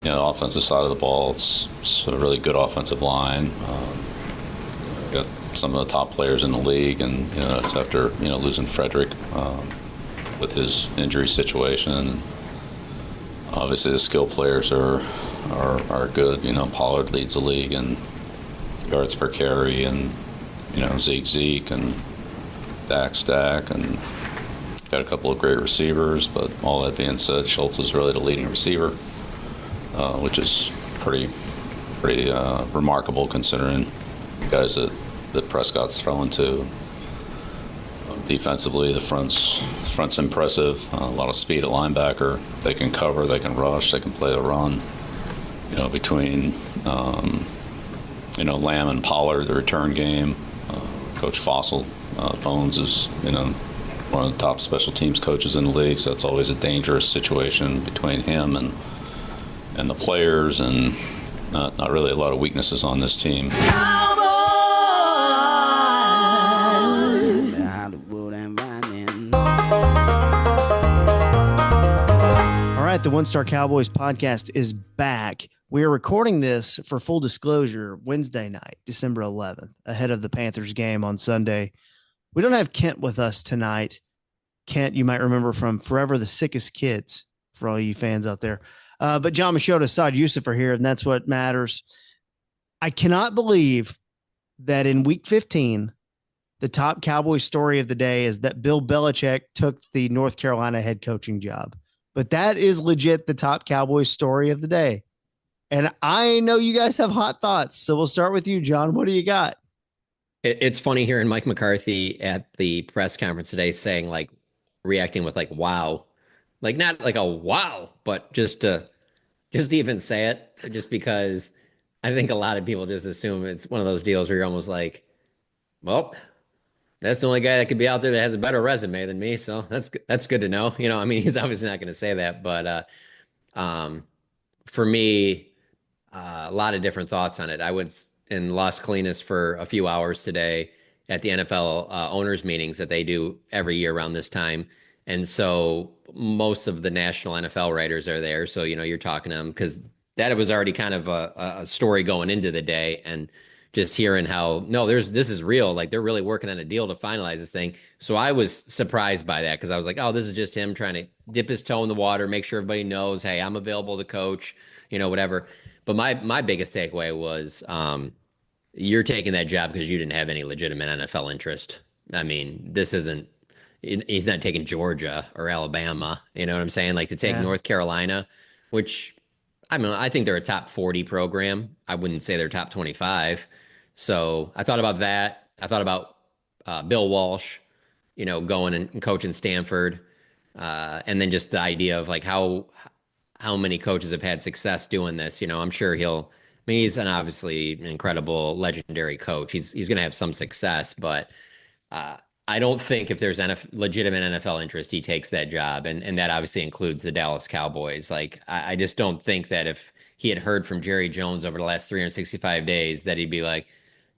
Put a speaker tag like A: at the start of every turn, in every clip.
A: offensive side of the ball, it's a really good offensive line. Got some of the top players in the league, and it's after losing Frederick with his injury situation. Obviously, the skill players are good. Pollard leads the league in yards per carry, and Zeke and Dak, and got a couple of great receivers. But all that being said, Schultz is really the leading receiver, which is pretty remarkable considering the guys that Prescott's throwing to. Defensively, the front's impressive. A lot of speed at linebacker. They can cover, they can rush, they can play the run. Between Lamb and Pollard, the return game. Coach Fones is one of the top special teams coaches in the league, so it's always a dangerous situation between him and the players, and not really a lot of weaknesses on this team.
B: The One Star Cowboys podcast is back. We are recording this, for full disclosure, Wednesday night, December 11th, ahead of the Panthers game on Sunday. We don't have Kent with us tonight. Kent, you might remember from Forever the Sickest Kids, for all you fans out there. But John Machota, Saad Yusuf are here, and that's what matters. I cannot believe that in Week 15, the top Cowboys story of the day is that Bill Belichick took the North Carolina head coaching job. But that is legit the top Cowboys story of the day. And I know you guys have hot thoughts. So we'll start with you, John. What do you got?
C: It's funny hearing Mike McCarthy at the press conference today saying, reacting with wow. Not like a wow, but just to even say it, just because I think a lot of people just assume it's one of those deals where you're almost like, well, that's the only guy that could be out there that has a better resume than me. So that's good to know. He's obviously not going to say that, but for me, a lot of different thoughts on it. I was in Las Colinas for a few hours today at the NFL owners meetings that they do every year around this time. And so most of the national NFL writers are there. So, you're talking to them because that was already kind of a story going into the day. And just hearing how, this is real. They're really working on a deal to finalize this thing. So I was surprised by that because I was like, oh, this is just him trying to dip his toe in the water, make sure everybody knows, hey, I'm available to coach, whatever. But my biggest takeaway was you're taking that job because you didn't have any legitimate NFL interest. This isn't, he's not taking Georgia or Alabama. You know what I'm saying? To take North Carolina, which I think they're a top 40 program. I wouldn't say they're top 25. So I thought about that. I thought about Bill Walsh, going and coaching Stanford. And then just the idea of how many coaches have had success doing this. I'm sure he's obviously an incredible, legendary coach. He's going to have some success, but I don't think if there's legitimate NFL interest, he takes that job. And that obviously includes the Dallas Cowboys. I just don't think that if he had heard from Jerry Jones over the last 365 days, that he'd be like,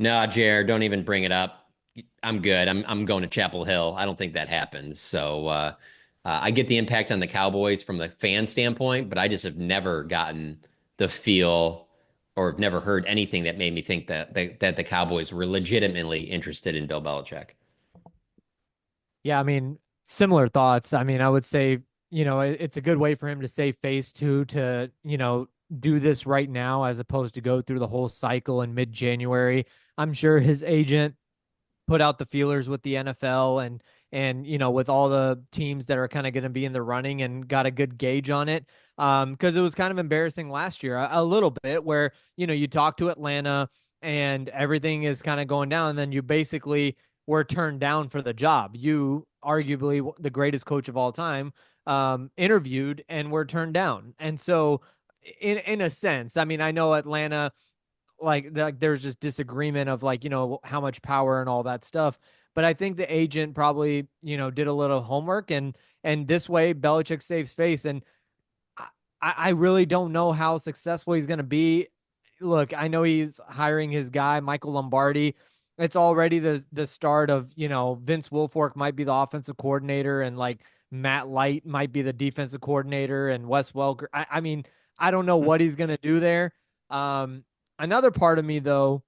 C: no, Jer, don't even bring it up. I'm good. I'm going to Chapel Hill. I don't think that happens. So I get the impact on the Cowboys from the fan standpoint, but I just have never gotten the feel or have never heard anything that made me think that the Cowboys were legitimately interested in Bill Belichick.
D: Yeah, similar thoughts. I would say, it's a good way for him to save face to do this right now as opposed to go through the whole cycle in mid-January. I'm sure his agent put out the feelers with the NFL and with all the teams that are kind of going to be in the running and got a good gauge on it. Because it was kind of embarrassing last year, a little bit, where, you talk to Atlanta and everything is kind of going down, and then you basically were turned down for the job. You, arguably the greatest coach of all time, interviewed and were turned down. And so in a sense, I know Atlanta, there's just disagreement of how much power and all that stuff. But I think the agent probably, did a little homework, and this way Belichick saves face. And I really don't know how successful he's going to be. Look, I know he's hiring his guy, Michael Lombardi. It's already the start of, Vince Wilfork might be the offensive coordinator, and Matt Light might be the defensive coordinator, and Wes Welker. I don't know what he's going to do there. Another part of me, though,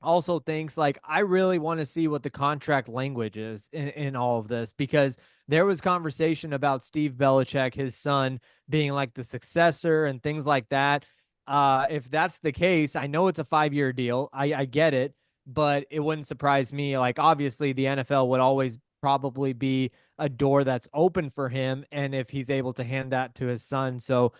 D: also thinks like I really want to see what the contract language is in all of this, because there was conversation about Steve Belichick, his son, being like the successor and things like that. If that's the case, I know it's a 5-year deal. I get it, but it wouldn't surprise me. Like, obviously, the NFL would always probably be a door that's open for him, and if he's able to hand that to his son. So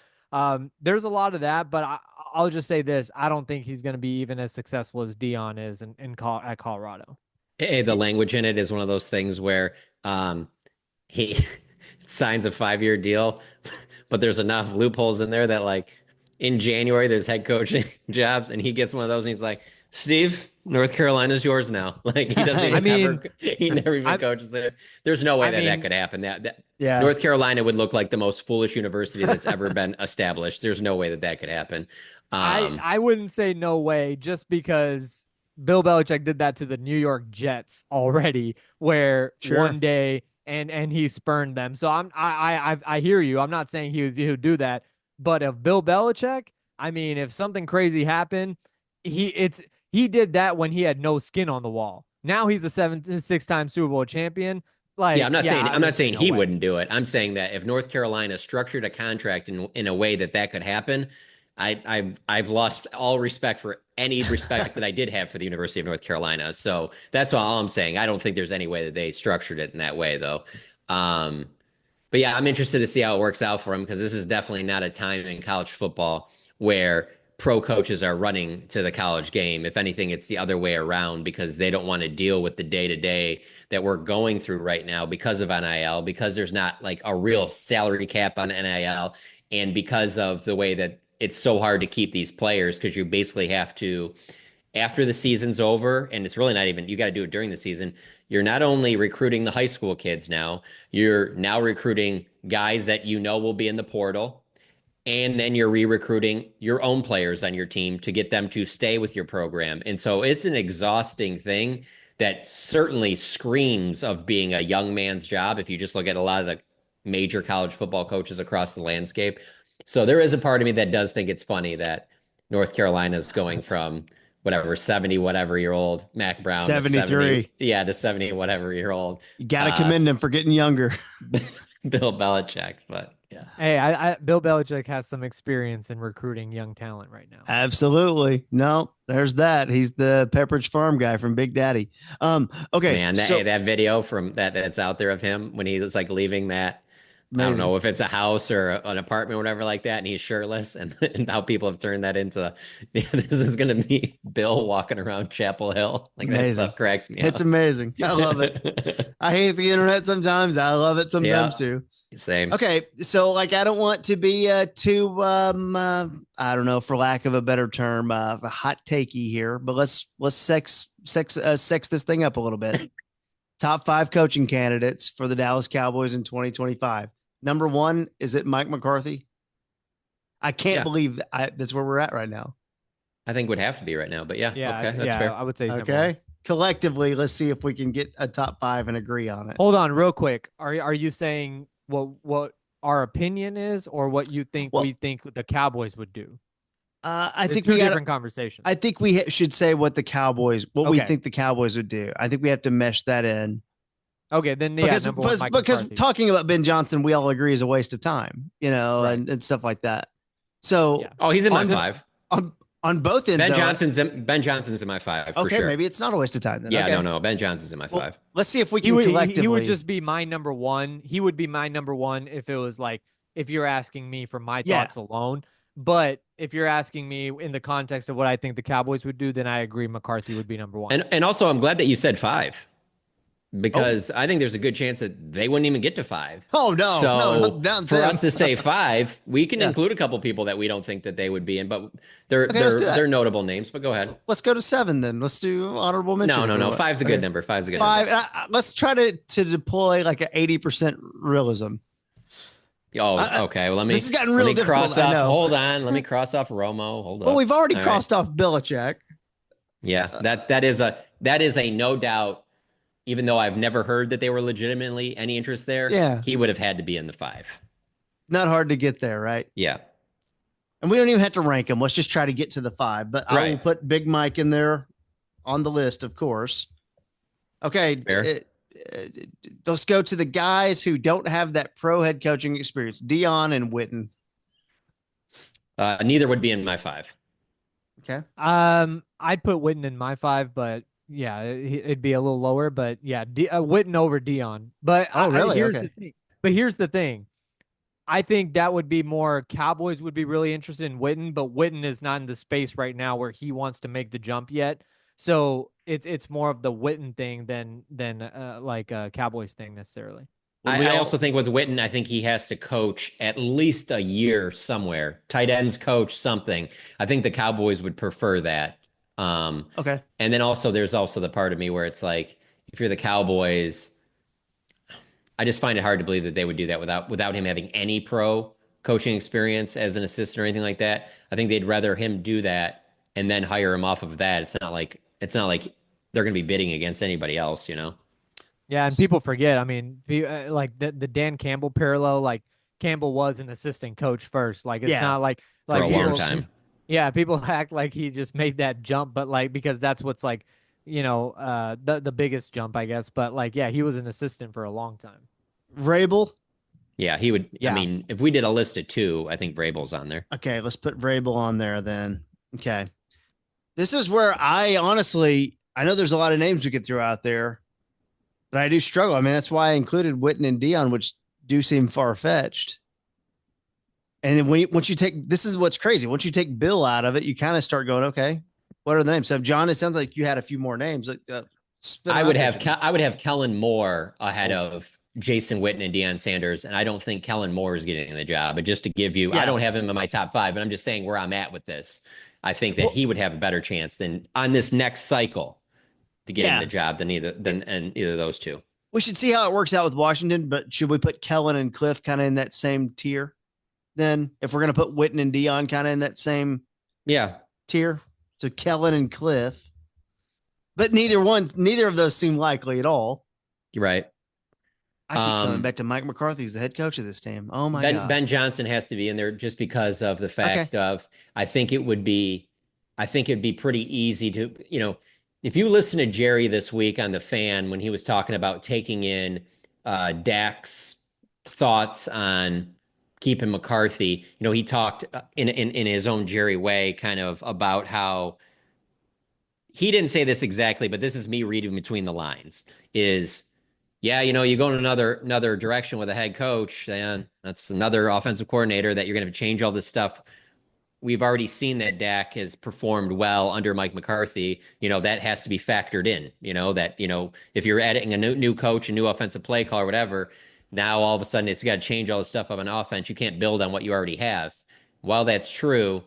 D: there's a lot of that, but I'll just say this: I don't think he's going to be even as successful as Dion is at Colorado.
C: Hey, the language in it is one of those things where he signs a 5-year deal, but there's enough loopholes in there that like in January there's head coaching jobs, and he gets one of those, and he's like, "Steve, North Carolina's yours now." Like he doesn't even he never even coaches there. There's no way that could happen. That
B: Yeah.
C: North Carolina would look like the most foolish university that's ever been established. There's no way that could happen.
D: I wouldn't say no way, just because Bill Belichick did that to the New York Jets already, where one day and he spurned them. So I hear you. I'm not saying he would do that, but if Bill Belichick, I mean, if something crazy happened, he did that when he had no skin on the wall. Now he's a 6-time Super Bowl champion. Like,
C: I'm not saying he wouldn't do it. I'm saying that if North Carolina structured a contract in a way that could happen, I've lost all respect for any respect that I did have for the University of North Carolina. So that's all I'm saying. I don't think there's any way that they structured it in that way, though. But yeah, I'm interested to see how it works out for him, because this is definitely not a time in college football where pro coaches are running to the college game. If anything, it's the other way around, because they don't want to deal with the day-to-day that we're going through right now because of NIL, because there's not like a real salary cap on NIL, and because of the way that it's so hard to keep these players, because you basically have to, after the season's over, and it's really not even, you got to do it during the season. You're not only recruiting the high school kids now, you're now recruiting guys that will be in the portal. And then you're re-recruiting your own players on your team to get them to stay with your program. And so it's an exhausting thing that certainly screams of being a young man's job if you just look at a lot of the major college football coaches across the landscape. So there is a part of me that does think it's funny that North Carolina is going from 70 whatever year old Mac Brown
B: 73
C: to 70 whatever year old.
B: You gotta commend him for getting younger.
C: Bill Belichick, but yeah.
D: Hey, Bill Belichick has some experience in recruiting young talent right now.
B: Absolutely. No, there's that. He's the Pepperidge Farm guy from Big Daddy. Okay.
C: Man, that video from that's out there of him when he was like leaving that. Amazing. I don't know if it's a house or an apartment or whatever like that, and he's shirtless, and how people have turned that into this is going to be Bill walking around Chapel Hill. Like amazing. That stuff cracks me up.
B: It's amazing. I love it. I hate the internet sometimes. I love it sometimes too.
C: Same.
B: Okay, so like I don't want to be too I don't know, for lack of a better term, a hot takey here, but let's sex this thing up a little bit. Top 5 coaching candidates for the Dallas Cowboys in 2025. Number 1, is it Mike McCarthy? I can't believe that's where we're at right now.
C: I think would have to be right now, but okay, that's fair.
D: I would say
B: okay. Collectively, let's see if we can get a top 5 and agree on it.
D: Hold on, real quick. Are you saying what our opinion is, or what you think we think the Cowboys would do?
B: I think
D: we got different conversations.
B: I think we should say what we think the Cowboys would do. I think we have to mesh that in.
D: Okay, then
B: because talking about Ben Johnson, we all agree is a waste of time, right. and stuff like that. So,
C: he's in my 5
B: on both ends.
C: Ben Johnson's in my 5.
B: Okay,
C: for sure.
B: Maybe it's not a waste of time then.
C: Yeah,
B: okay.
C: no, Ben Johnson's in my 5.
B: Let's see if we can collectively.
D: He would just be my number 1. He would be my number 1 if it was like, if you're asking me for my thoughts alone. But if you're asking me in the context of what I think the Cowboys would do, then I agree McCarthy would be number 1.
C: And also, I'm glad that you said 5. Because I think there's a good chance that they wouldn't even get to 5.
B: Oh, no.
C: So
B: no,
C: for us to say 5, we can include a couple people that we don't think that they would be in, but they're notable names. But go ahead.
B: Let's go to 7 then. Let's do honorable mention.
C: No. 5's a good number. 5's a good number.
B: 5. Let's try to deploy like an 80% realism.
C: Oh, okay. Well,
B: this has gotten really difficult.
C: Hold on. Let me cross off Romo. Hold on.
B: Well, we've already crossed off Belichick.
C: Yeah, that is a no doubt. Even though I've never heard that they were legitimately any interest there, he would have had to be in the 5.
B: Not hard to get there, right?
C: Yeah.
B: And we don't even have to rank them. Let's just try to get to the 5. But I will
C: Right.
B: put Big Mike in there on the list, of course. Okay.
C: Fair.
B: Let's go to the guys who don't have that pro head coaching experience, Dion and Witten.
C: Neither would be in my 5.
B: Okay.
D: I'd put Witten in my 5, but yeah, it'd be a little lower. But yeah, Witten over Dion. But
B: Oh, really?
D: here's
B: Okay.
D: the thing. But here's the thing. I think that would be more Cowboys would be really interested in Witten, but Witten is not in the space right now where he wants to make the jump yet. So it's more of the Witten thing than like a Cowboys thing necessarily.
C: I also think with Witten, I think he has to coach at least a year somewhere. Tight ends coach something. I think the Cowboys would prefer that.
B: Okay.
C: And then also there's also the part of me where it's like, if you're the Cowboys, I just find it hard to believe that they would do that without him having any pro coaching experience as an assistant or anything like that. I think they'd rather him do that and then hire him off of that. It's not like they're going to be bidding against anybody else, you know?
D: Yeah, and people forget. I mean, like the Dan Campbell parallel, like Campbell was an assistant coach first. Like it's
B: Yeah.
D: not like
C: For a long
D: people,
C: time.
D: yeah, people act like he just made that jump, but like because that's what's like, the biggest jump, I guess. But like, yeah, he was an assistant for a long time.
B: Vrabel.
C: Yeah, he would. I
D: Yeah,
C: mean, if we did a list of 2, I think Vrabel's on there.
B: Okay. Let's put Vrabel on there then. Okay. This is where I know there's a lot of names we could throw out there, but I do struggle. I mean, that's why I included Witten and Dion, which do seem far fetched. And then once you take, this is what's crazy. Once you take Bill out of it, you kind of start going, okay, what are the names? So, John, it sounds like you had a few more names.
C: I would have Kellen Moore ahead of Jason Witten and Deion Sanders, and I don't think Kellen Moore is getting the job. But just to give you, I
B: Yeah.
C: don't have him in my top 5, but I'm just saying where I'm at with this. I think that
B: Well,
C: he would have a better chance than on this next cycle to getting
B: yeah.
C: the job than either of those 2.
B: We should see how it works out with Washington, but should we put Kellen and Cliff kind of in that same tier? Then, if we're going to put Witten and Dion kind of in that same
C: Yeah,
B: tier, so Kellen and Cliff, but neither of those seem likely at all.
C: you're right.
B: I keep coming back to Mike McCarthy as the head coach of this team. Oh my God.
C: Ben Johnson has to be in there just because of the fact of I think it'd be pretty easy to, if you listen to Jerry this week on the Fan when he was talking about taking in Dak's thoughts on keeping McCarthy, he talked in his own Jerry way kind of about how he didn't say this exactly, but this is me reading between the lines is yeah, you go in another direction with a head coach, and that's another offensive coordinator that you're going to change all this stuff. We've already seen that Dak has performed well under Mike McCarthy. That has to be factored in. That if you're adding a new coach, a new offensive play call, or whatever, now all of a sudden it's got to change all the stuff of an offense. You can't build on what you already have. While that's true,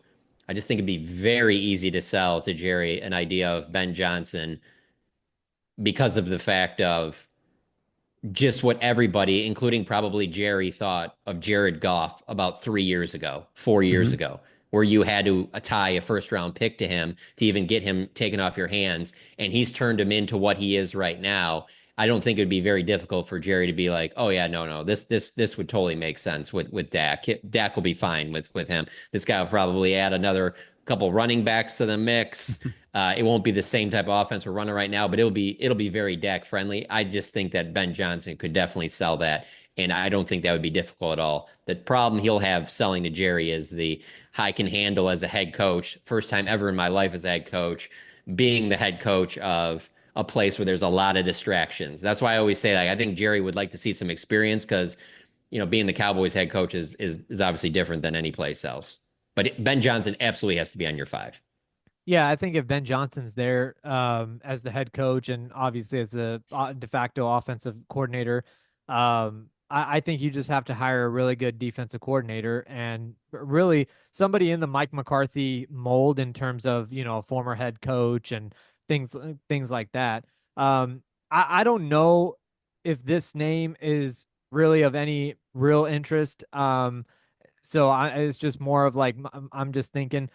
C: I just think it'd be very easy to sell to Jerry an idea of Ben Johnson because of the fact of just what everybody, including probably Jerry, thought of Jared Goff about 3 years ago, 4 years
B: Mhm.
C: ago, where you had to tie a first round pick to him to even get him taken off your hands. And he's turned him into what he is right now. I don't think it would be very difficult for Jerry to be like, oh yeah, no, this would totally make sense with Dak. Dak will be fine with him. This guy will probably add another couple running backs to the mix. It won't be the same type of offense we're running right now, but it'll be very Dak friendly. I just think that Ben Johnson could definitely sell that, and I don't think that would be difficult at all. The problem he'll have selling to Jerry is the I can handle as a head coach. First time ever in my life as a head coach, being the head coach of a place where there's a lot of distractions. That's why I always say, like, I think Jerry would like to see some experience because being the Cowboys head coach is obviously different than any place else. But Ben Johnson absolutely has to be on your 5.
D: yeah. I think if Ben Johnson's there, as the head coach and obviously as the de facto offensive coordinator, I think you just have to hire a really good defensive coordinator and really somebody in the Mike McCarthy mold in terms of a former head coach and things like that. I don't know if this name is really of any real interest. It's just more of like I'm just thinking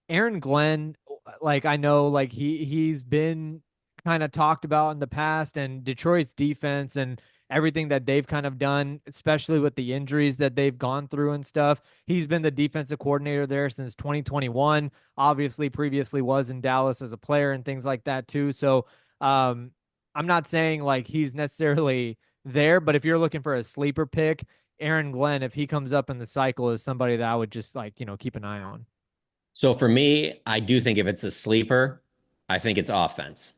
D: Aaron Glenn. Like I know, like he's been kind of talked about in the past, and Detroit's defense and everything that they've kind of done, especially with the injuries that they've gone through and stuff. He's been the defensive coordinator there since 2021. Obviously, previously was in Dallas as a player and things like that too. So I'm not saying like he's necessarily there, but if you're looking for a sleeper pick, Aaron Glenn, if he comes up in the cycle, is somebody that I would just like, keep an eye on.
C: So for me, I do think if it's a sleeper, I think it's offense.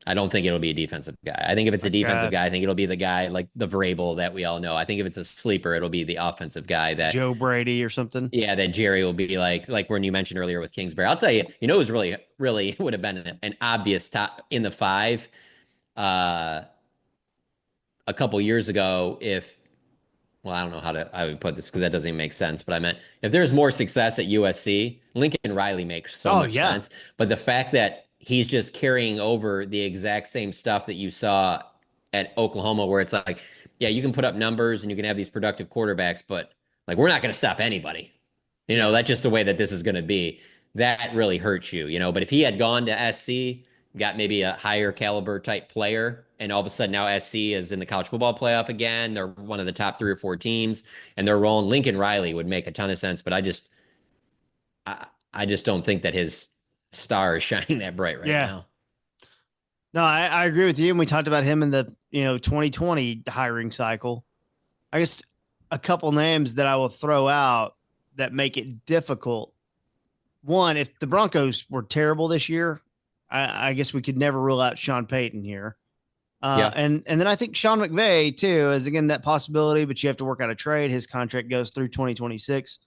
C: I don't think it'll be a defensive guy. I think if it's a defensive guy, I think it'll be the guy like the Vrabel that we all know. I think if it's a sleeper, it'll be the offensive guy that
B: Joe Brady or something.
C: yeah, that Jerry will be like when you mentioned earlier with Kingsbury. I'll tell you, it was really would have been an obvious top in the five a couple years ago if well, I don't know how I would put this because that doesn't even make sense. But I meant if there's more success at USC, Lincoln Riley makes so much sense. But the fact that he's just carrying over the exact same stuff that you saw at Oklahoma, where it's like, yeah, you can put up numbers and you can have these productive quarterbacks, but like we're not going to stop anybody. That's just the way that this is going to be. That really hurts you. But if he had gone to SC, got maybe a higher caliber type player, and all of a sudden now SC is in the college football playoff again. They're one of the top 3 or 4 teams, and they're rolling. Lincoln Riley would make a ton of sense, but I just don't think that his star is shining that bright right now.
B: No, I agree with you. And we talked about him in the 2020 hiring cycle. I guess a couple names that I will throw out that make it difficult. One, if the Broncos were terrible this year, I guess we could never rule out Sean Payton here. And then I think Sean McVay too is again that possibility, but you have to work out a trade. His contract goes through 2026.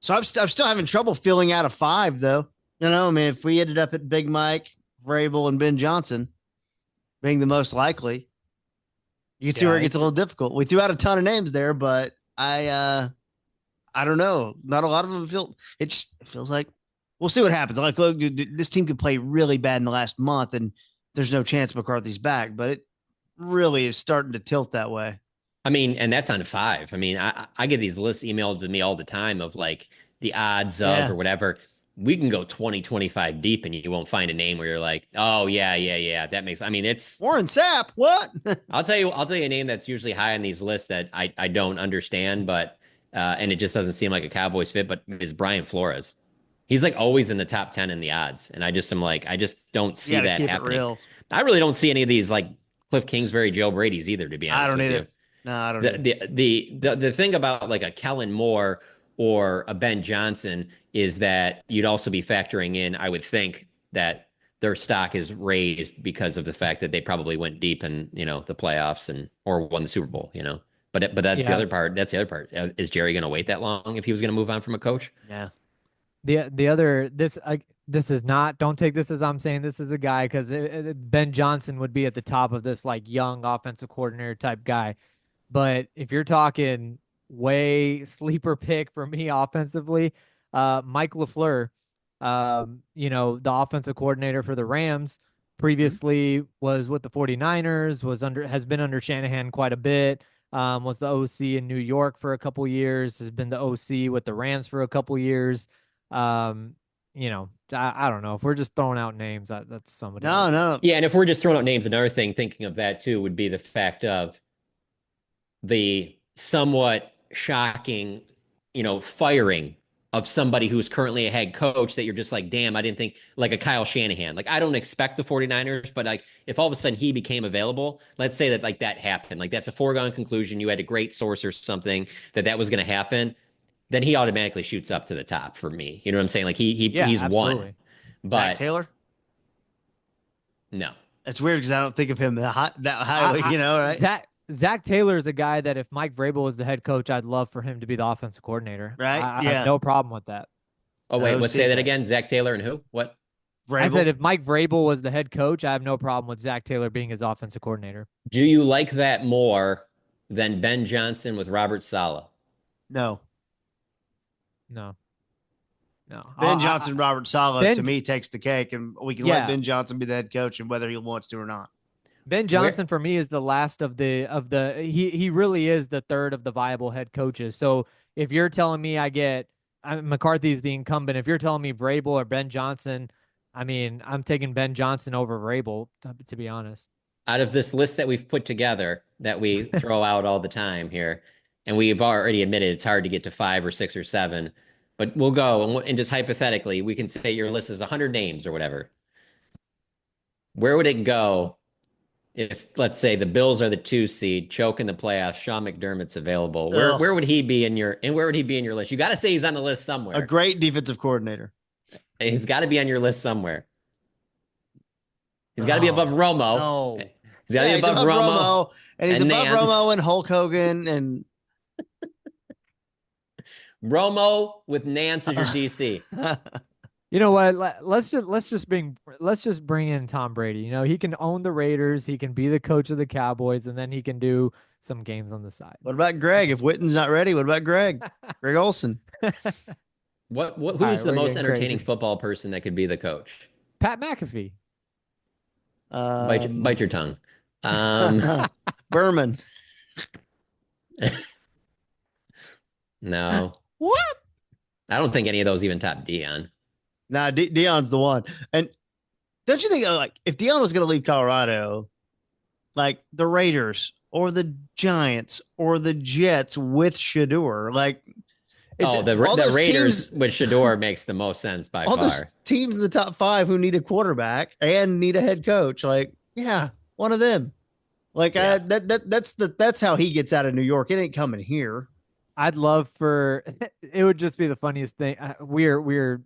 B: So I'm still having trouble filling out a 5 though. I mean, if we ended up at Big Mike, Vrabel, and Ben Johnson being the most likely, you can see where it gets a little difficult. We threw out a ton of names there, but I don't know. Not a lot of them it feels like we'll see what happens. Like, look, this team could play really bad in the last month, and there's no chance McCarthy's back, but it really is starting to tilt that way.
C: I mean, and that's on 5. I mean, I get these lists emailed to me all the time of like the odds of or whatever. We can go 20, 25 deep and you won't find a name where you're like, oh yeah. That makes, I mean, it's
B: Warren Sapp. What?
C: I'll tell you a name that's usually high on these lists that I don't understand, but, and it just doesn't seem like a Cowboys fit, but is Brian Flores. He's like always in the top 10 in the odds. And I just don't see that happening. I really don't see any of these like Cliff Kingsbury, Joe Brady's either, to be honest.
B: I don't
C: with
B: either.
C: You.
B: No, I don't either.
C: The thing about like a Kellen Moore or a Ben Johnson is that you'd also be factoring in, I would think, that their stock is raised because of the fact that they probably went deep in, the playoffs or won the Super Bowl, But that's the other part. That's the other part. Is Jerry going to wait that long if he was going to move on from a coach?
B: Yeah.
D: The other this is not, don't take this as I'm saying this is a guy, because Ben Johnson would be at the top of this like young offensive coordinator type guy. But if you're talking way sleeper pick for me offensively, Mike LaFleur, the offensive coordinator for the Rams, previously was with the 49ers, has been under Shanahan quite a bit, was the OC in New York for a couple years, has been the OC with the Rams for a couple years. I don't know if we're just throwing out names. That's somebody.
B: No.
C: Yeah, and if we're just throwing out names, another thing thinking of that too would be the fact of the somewhat shocking, firing of somebody who's currently a head coach that you're just like, damn, I didn't think, like a Kyle Shanahan. Like, I don't expect the 49ers, but like if all of a sudden he became available, let's say that like that happened, like that's a foregone conclusion. You had a great source or something that was going to happen. Then he automatically shoots up to the top for me. You know what I'm saying? Like he's
D: absolutely.
C: won. But
B: Zach Taylor?
C: No.
B: It's weird because I don't think of him that highly, right?
D: Zach Taylor is a guy that if Mike Vrabel was the head coach, I'd love for him to be the offensive coordinator.
B: Right?
D: I have no problem with that.
C: Oh, wait, let's say that again. Zach Taylor and who? What?
B: Vrabel?
D: I said if Mike Vrabel was the head coach, I have no problem with Zach Taylor being his offensive coordinator.
C: Do you like that more than Ben Johnson with Robert Saleh?
B: No.
D: Ben
B: Johnson, Robert Saleh, to me, takes the cake, and we can let Ben Johnson be the head coach and whether he wants to or not.
D: Ben Johnson for me is the last of the he really is the third of the viable head coaches. So if you're telling me McCarthy's the incumbent, if you're telling me Vrabel or Ben Johnson, I mean, I'm taking Ben Johnson over Vrabel, to be honest.
C: out of this list that we've put together that we throw out all the time here, and we've already admitted it's hard to get to 5 or 6 or 7, but we'll go and just hypothetically, we can say your list is 100 names or whatever. Where would it go if, let's say, the Bills are the 2 seed, choke in the playoffs, Sean McDermott's available? Where
B: Ugh.
C: would he be in where would he be in your list? You got to say he's on the list
B: A
C: somewhere.
B: great defensive coordinator.
C: He's got to be on your list somewhere. He's got to be
B: Oh,
C: above Romo.
B: no.
C: He's got to
B: Yeah,
C: be
B: he's
C: above Romo.
B: and he's
C: and
B: above
C: Nance.
B: Romo and Hulk Hogan and
C: Romo with Nance as your DC.
D: You know what? Let's just bring in Tom Brady. You know, he can own the Raiders, he can be the coach of the Cowboys, and then he can do some games on the side.
B: What about Greg? If Witten's not ready, what about Greg? Greg Olson.
C: Who's
D: right,
C: the
D: we're
C: most
D: getting
C: entertaining
D: crazy.
C: football person that could be the coach?
D: Pat McAfee.
C: Bite your tongue. Um,
B: Berman.
C: no,
B: What?
C: I don't think any of those even top Dion.
B: Nah, Dion's the one. And don't you think like if Dion was going to leave Colorado, like the Raiders or the Giants or the Jets with Shador, like
C: Oh, the
B: all those
C: Raiders
B: teams,
C: with Shador makes the most sense by
B: all those
C: far.
B: teams in the top 5 who need a quarterback and need a head coach. Like, yeah, one of them. Like
C: Yeah.
B: that's how he gets out of New York. It ain't coming here.
D: I'd love for it would just be the funniest thing. We're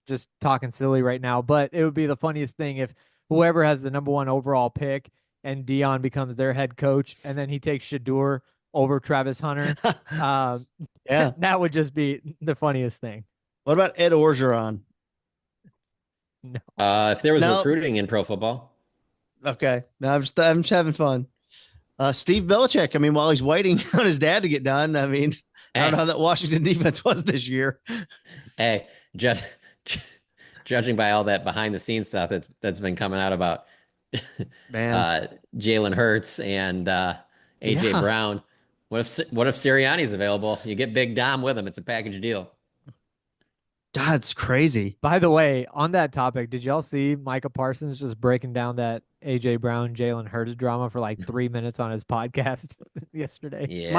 D: just talking silly right now, but it would be the funniest thing if whoever has the number 1 overall pick and Dion becomes their head coach, and then he takes Shador over Travis Hunter.
B: Yeah.
D: That would just be the funniest thing.
B: What about Ed Orgeron?
D: No.
C: If there was
B: No.
C: recruiting in pro football,
B: Okay. No, I'm just having fun. Steve Belichick. I mean, while he's waiting on his dad to get done, I mean, I don't know how that Washington defense was this year.
C: hey, judging by all that behind the scenes stuff that's been coming out about
B: Man.
C: Jalen Hurts and AJ
B: Yeah.
C: Brown, what if Sirianni's available? You get Big Dom with him. It's a package deal.
B: God, it's crazy.
D: By the way, on that topic, did y'all see Micah Parsons just breaking down that AJ Brown, Jalen Hurts drama for like 3 minutes on his podcast yesterday?
C: Yeah,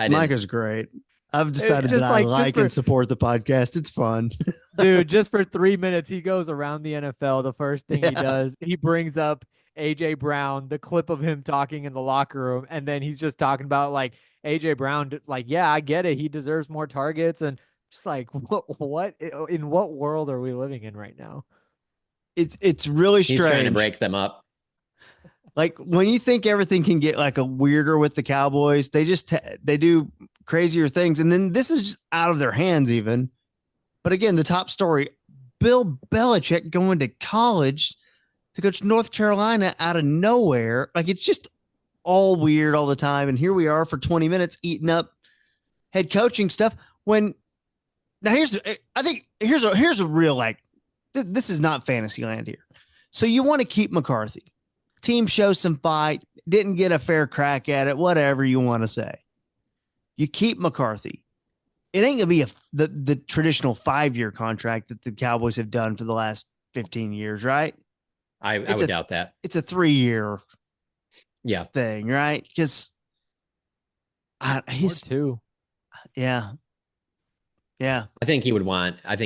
B: Micah's great. I've decided
D: just
B: that
D: like-
B: I
D: just
B: like
D: for-
B: and support the podcast. It's fun.
D: Dude, just for 3 minutes, he goes around the NFL. The first thing he does, he brings up AJ Brown, the clip of him talking in the locker room, and then he's just talking about like AJ Brown, like, yeah, I get it, he deserves more targets, and just like, what in what world are we living in right now?
B: It's really
C: He's
B: strange.
C: trying to break them up.
B: Like when you think everything can get like a weirder with the Cowboys, they do crazier things, and then this is just out of their hands even. But again, the top story: Bill Belichick going to college to coach North Carolina out of nowhere. Like it's just all weird all the time. And here we are for 20 minutes eating up head coaching stuff. When now here's a real like this is not fantasy land here. So you want to keep McCarthy. Team shows some fight, didn't get a fair crack at it, whatever you want to say. You keep McCarthy. It ain't gonna be the traditional 5-year contract that the Cowboys have done for the last 15 years, right?
C: I would doubt that.
B: It's a 3-year
C: Yeah.
B: thing, right? Because he's
D: 2.
B: yeah.
C: I think it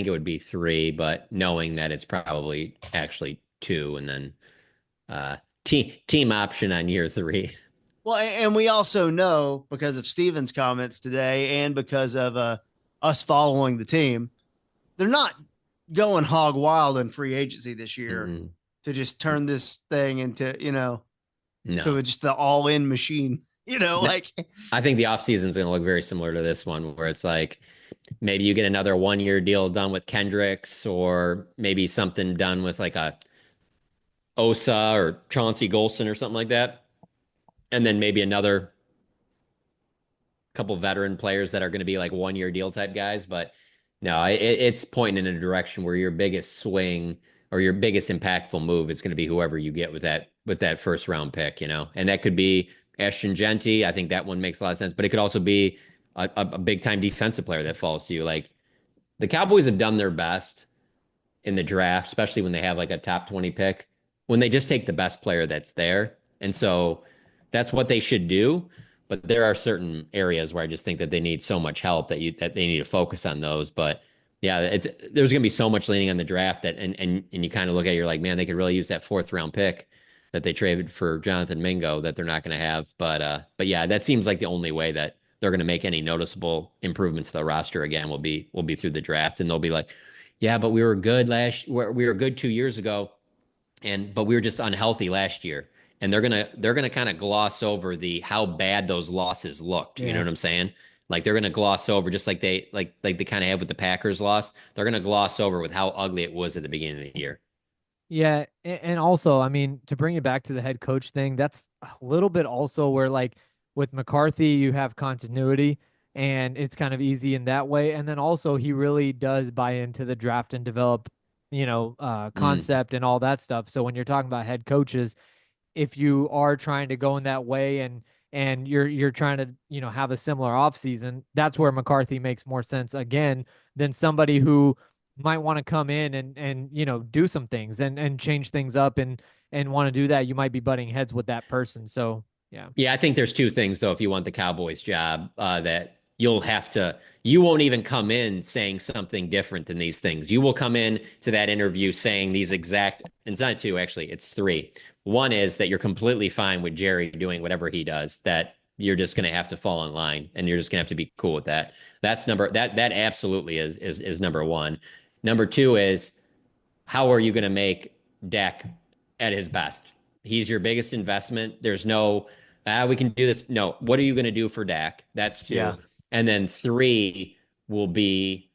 C: would be 3, but knowing that it's probably actually 2, and then team option on year 3.
B: Well, and we also know because of Steven's comments today and because of us following the team, they're not going hog wild in free agency this year to just turn this thing into,
C: No.
B: to just the all in machine, like
C: I think the offseason is going to look very similar to this one, where it's like maybe you get another 1-year deal done with Kendricks, or maybe something done with like a Osa or Chauncey Golston or something like that. And then maybe another couple veteran players that are going to be like 1-year deal type guys. But no, it's pointing in a direction where your biggest swing or your biggest impactful move is going to be whoever you get with that first round pick, and that could be Ashton Genty. I think that one makes a lot of sense, but it could also be a big time defensive player that falls to you. Like the Cowboys have done their best in the draft, especially when they have like a top 20 pick, when they just take the best player that's there. And so that's what they should do. But there are certain areas where I just think that they need so much help that they need to focus on those. But yeah, there's going to be so much leaning on the draft that and you kind of look at it, you're like, man, they could really use that 4th round pick that they traded for Jonathan Mingo that they're not going to have. But yeah, that seems like the only way that they're going to make any noticeable improvements to the roster again will be through the draft, and they'll be like, yeah, but we were good we were good 2 years ago, but we were just unhealthy last year. And they're gonna kind of gloss over the how bad those losses looked. You know what I'm saying? Like they're gonna gloss over, just like they kind of have with the Packers loss. They're gonna gloss over with how ugly it was at the beginning of the year.
D: Yeah, and also, I mean, to bring it back to the head coach thing, that's a little bit also where like with McCarthy, you have continuity and it's kind of easy in that way. And then also he really does buy into the draft and develop, concept and all that stuff. So when you're talking about head coaches, if you are trying to go in that way and you're trying to, have a similar offseason, that's where McCarthy makes more sense again than somebody who might want to come in and do some things and change things up and want to do that. You might be butting heads with that person. So yeah.
C: Yeah, I think there's two things though. If you want the Cowboys job, that you won't even come in saying something different than these things. You will come in to that interview saying these exact, and it's not two, actually, it's three. One is that you're completely fine with Jerry doing whatever he does, that you're just going to have to fall in line and you're just going to have to be cool with that. That absolutely is number one. Number two is, how are you going to make Dak at his best? He's your biggest investment. There's no, we can do this. No, what are you going to do for Dak? That's two.
B: Yeah.
C: And then three will be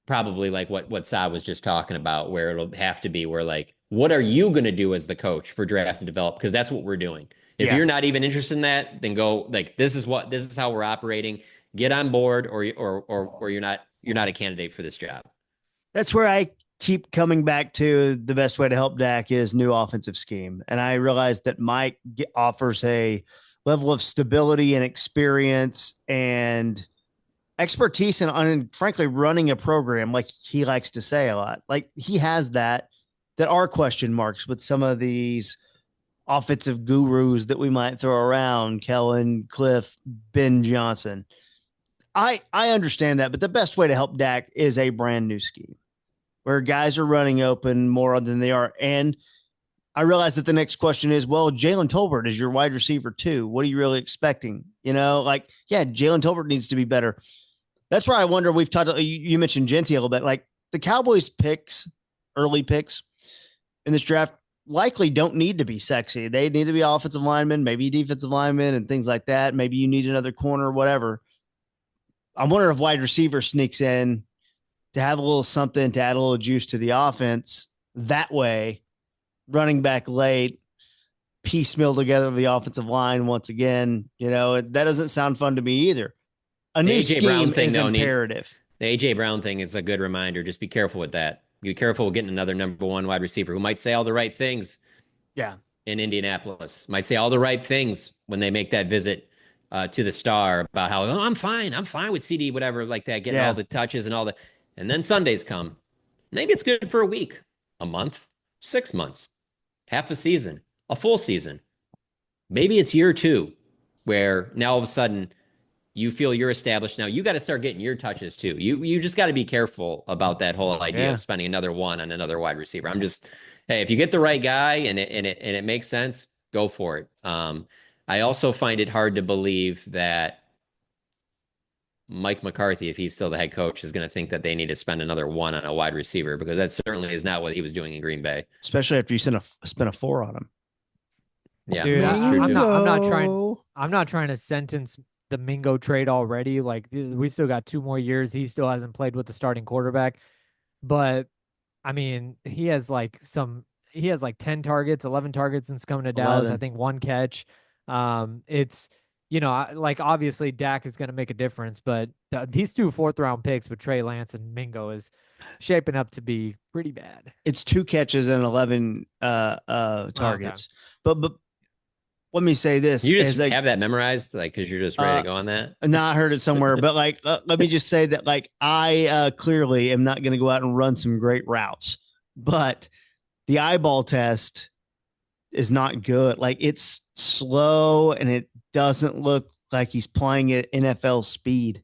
C: probably like what Sa was just talking about, where it'll have to be where like, what are you going to do as the coach for draft and develop? Because that's what we're doing. If you're not even interested in that, then go like, this is how we're operating. Get on board, or you're not a candidate for this job.
B: That's where I keep coming back to the best way to help Dak is new offensive scheme. And I realize that Mike offers a level of stability and experience and expertise and frankly, running a program, like he likes to say a lot. Like he has that are question marks with some of these offensive gurus that we might throw around, Kellen, Cliff, Ben Johnson. I understand that, but the best way to help Dak is a brand new scheme where guys are running open more than they are. And I realize that the next question is, well, Jalen Tolbert is your wide receiver too. What are you really expecting? Jalen Tolbert needs to be better. That's where I wonder, we've talked, you mentioned Genty a little bit, like the Cowboys early picks in this draft likely don't need to be sexy. They need to be offensive linemen, maybe defensive linemen and things like that. Maybe you need another corner, whatever. I'm wondering if wide receiver sneaks in to have a little something, to add a little juice to the offense. That way, running back late, piecemeal together the offensive line once again. That doesn't sound fun to me either. A new scheme is imperative.
C: The A.J. Brown thing is a good reminder. Just be careful with that. Be careful with getting another number one wide receiver who might say all the right things.
B: Yeah.
C: In Indianapolis, might say all the right things when they make that visit to the Star about how, oh, I'm fine with CD, whatever, like that, getting all the touches and all the, and then Sundays come. Maybe it's good for a week, a month, 6 months, half a season, a full season. Maybe it's year two where now all of a sudden you feel you're established. Now you got to start getting your touches too. You just got to be careful about that whole idea of spending another one on another wide receiver. Hey, if you get the right guy and it makes sense, go for it. I also find it hard to believe that Mike McCarthy, if he's still the head coach, is going to think that they need to spend another one on a wide receiver, because that certainly is not what he was doing in Green Bay.
B: Especially after you spent a 4 on him.
C: Yeah,
D: dude,
C: that's true too.
D: I'm not trying to sentence the Mingo trade already. Like we still got 2 more years. He still hasn't played with the starting quarterback, but I mean, he has like 10 targets, 11 targets since coming to Dallas.
B: 11.
D: I think 1 catch. It's, like obviously Dak is going to make a difference, but these 2 4th-round picks with Trey Lance and Mingo is shaping up to be pretty bad.
B: It's 2 catches and 11 targets.
D: Okay.
B: But let me say this.
C: You just have that memorized, like, because you're just ready to go on that?
B: No, I heard it somewhere, but like, let me just say that, like, I clearly am not going to go out and run some great routes, but the eyeball test is not good. Like it's slow and it doesn't look like he's playing at NFL speed.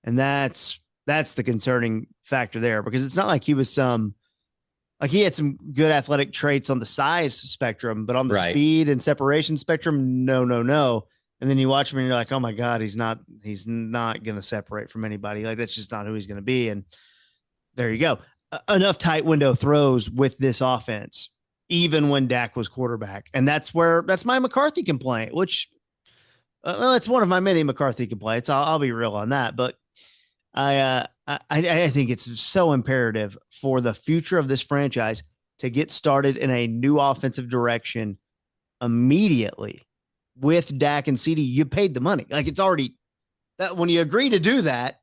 B: And that's the concerning factor there because it's not like he was like he had some good athletic traits on the size spectrum, but on the
C: Right.
B: speed and separation spectrum, no, no, no. And then you watch him and you're like, oh my God, he's not going to separate from anybody. Like that's just not who he's going to be. And there you go. Enough tight window throws with this offense, even when Dak was quarterback. And that's my McCarthy complaint, which well, it's one of my many McCarthy complaints. I'll be real on that, but I think it's so imperative for the future of this franchise to get started in a new offensive direction immediately with Dak and CD. You paid the money. Like it's already that when you agree to do that,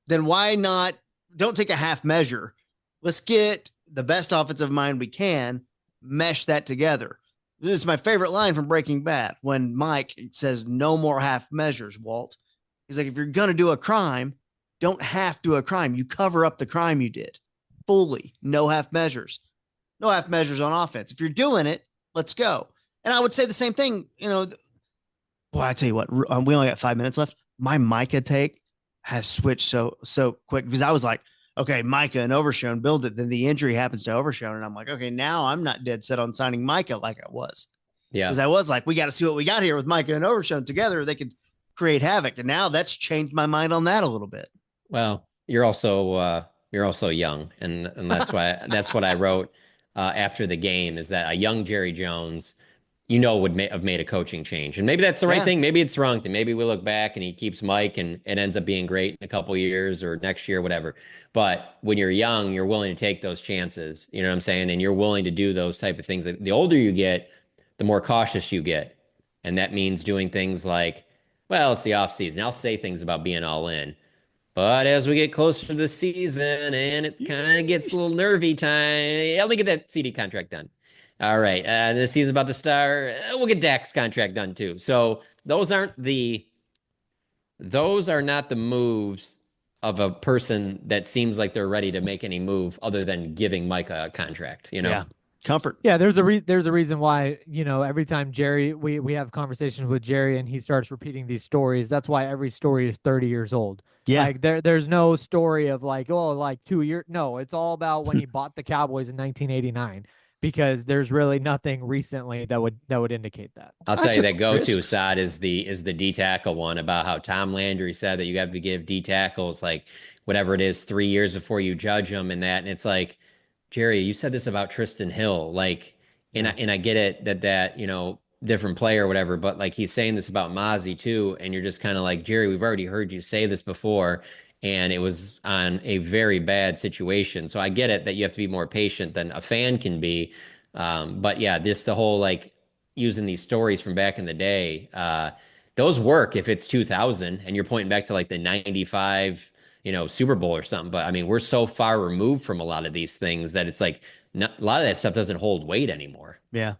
B: then why not? Don't take a half measure. Let's get the best offensive mind we can, mesh that together. This is my favorite line from Breaking Bad when Mike says, no more half measures, Walt. He's like, if you're going to do a crime, don't half do a crime. You cover up the crime you did fully. No half measures. No half measures on offense. If you're doing it, let's go. And I would say the same thing. Boy, I tell you what, we only got 5 minutes left. My Micah take has switched so quick because I was like, okay, Micah and Overshown build it. Then the injury happens to Overshown. And I'm like, okay, now I'm not dead set on signing Micah like I was.
C: Yeah.
B: Because I was like, we got to see what we got here with Micah and Overshown together. They could create havoc. And now that's changed my mind on that a little bit.
C: Well, you're also young, and that's why that's what I wrote after the game is that a young Jerry Jones, would have made a coaching change, and maybe that's the right thing, maybe it's the wrong thing. Maybe we look back and he keeps Mike, and it ends up being great in a couple of years or next year, whatever. But when you're young, you're willing to take those chances. You know what I'm saying? And you're willing to do those type of things. The older you get, the more cautious you get, and that means doing things like, well, it's the off season. I'll say things about being all in. But as we get closer to the season and it kind of gets a little nervy time, let me get that CD contract done. All right. The season's about to start. We'll get Dak's contract done too. So those are not the moves of a person that seems like they're ready to make any move other than giving Mike a contract,
B: Yeah. Comfort.
D: Yeah, there's a reason why, every time Jerry, we have conversations with Jerry and he starts repeating these stories. That's why every story is 30 years old.
B: Yeah.
D: Like there's no story of like, oh, like 2 years. No, it's all about when he bought the Cowboys in 1989, because there's really nothing recently that would indicate that.
C: I'll tell you that go-to, Saad, is the D tackle one about how Tom Landry said that you have to give D tackles like whatever it is 3 years before you judge them and that. And it's like, Jerry, you said this about Tristan Hill, like, and I get it that different player or whatever, but like he's saying this about Mozzie too, and you're just kind of like, Jerry, we've already heard you say this before, and it was on a very bad situation. So I get it that you have to be more patient than a fan can be, but yeah, just the whole like using these stories from back in the day, those work if it's 2000 and you're pointing back to like the 95 Super Bowl or something. But I mean, we're so far removed from a lot of these things that it's like a lot of that stuff doesn't hold weight anymore.
B: Yeah.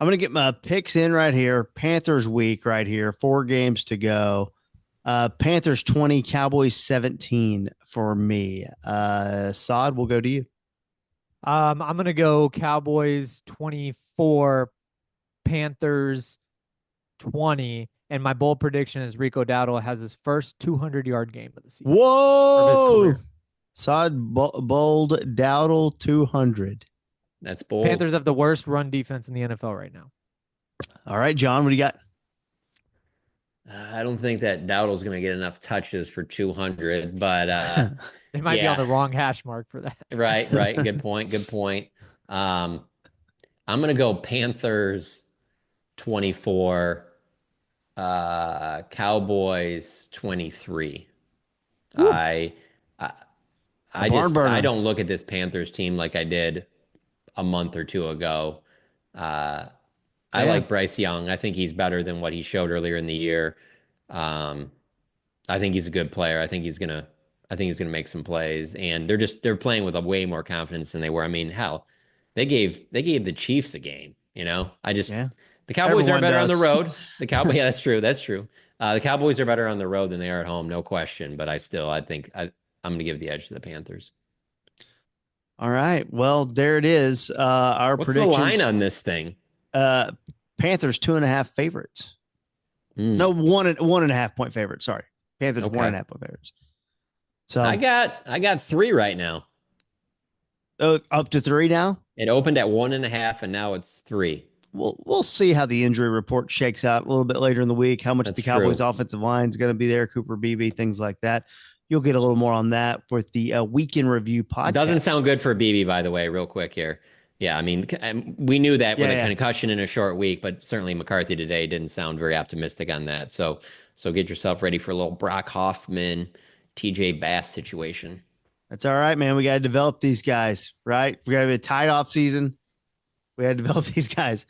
B: I'm going to get my picks in right here. Panthers week right here. 4 games to go. Panthers 20, Cowboys 17 for me. Saad, we'll go to you.
D: I'm going to go Cowboys 24, Panthers 20. And my bold prediction is Rico Dowdle has his first 200-yard game of the season.
B: Whoa! Saad bold Dowdle 200.
C: That's bold.
D: Panthers have the worst run defense in the NFL right now.
B: All right, John, what do you got?
C: I don't think that Dowdle's going to get enough touches for 200, but
D: they might be on the wrong hash mark for that.
C: Right. Good point. I'm going to go Panthers 24. Cowboys 23. I don't look at this Panthers team like I did a month or two ago. I like Bryce Young. I think he's better than what he showed earlier in the year. I think he's a good player. I think he's gonna make some plays, and they're playing with a way more confidence than they were. I mean, hell, they gave the Chiefs a game. The Cowboys are better on the road. Yeah, that's true. The Cowboys are better on the road than they are at home, no question. But I think I'm going to give the edge to the Panthers.
B: All right. Well, there it is. Our
C: What's
B: predictions.
C: the line on this thing?
B: Panthers 2.5 favorites.
C: Mm.
B: No, 1.5 point favorites. Sorry. Panthers
C: Okay.
B: 1.5 point favorites. So
C: I got 3 right now.
B: up to 3 now.
C: It opened at 1.5, and now it's 3.
B: We'll see how the injury report shakes out a little bit later in the week. How much
C: That's
B: the Cowboys
C: true.
B: offensive line is going to be there, Cooper Beebe, things like that. You'll get a little more on that with the week in review podcast.
C: Doesn't sound good for BB, by the way, real quick here. Yeah, I mean, we knew that with a concussion in a short week, but certainly McCarthy today didn't sound very optimistic on that. So get yourself ready for a little Brock Hoffman, TJ Bass situation.
B: That's all right, man. We got to develop these guys, right? We got to be a tight off season. We had to develop these guys.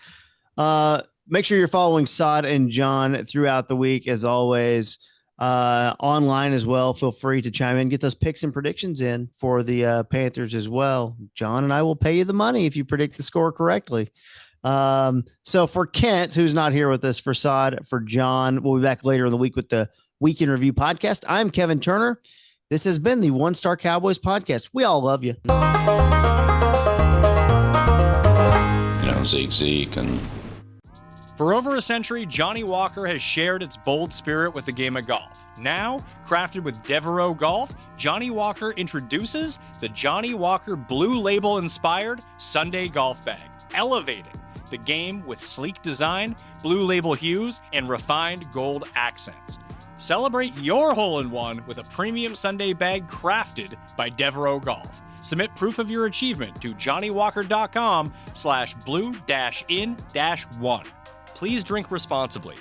B: Make sure you're following Sod and John throughout the week, as always. Online as well. Feel free to chime in, get those picks and predictions in for the Panthers as well. John and I will pay you the money if you predict the score correctly. So for Kent, who's not here with us, for Sod, for John, we'll be back later in the week with the Week in Review podcast. I'm Kevin Turner. This has been the One Star Cowboys podcast. We all love you.
A: Zeke and
E: For over a century, Johnny Walker has shared its bold spirit with the game of golf. Now, crafted with Devereaux Golf, Johnny Walker introduces the Johnny Walker Blue Label-inspired Sunday Golf Bag, elevating the game with sleek design, Blue Label hues, and refined gold accents. Celebrate your hole-in-one with a premium Sunday bag crafted by Devereaux Golf. Submit proof of your achievement to johnnywalker.com/blue-in-1. Please drink responsibly.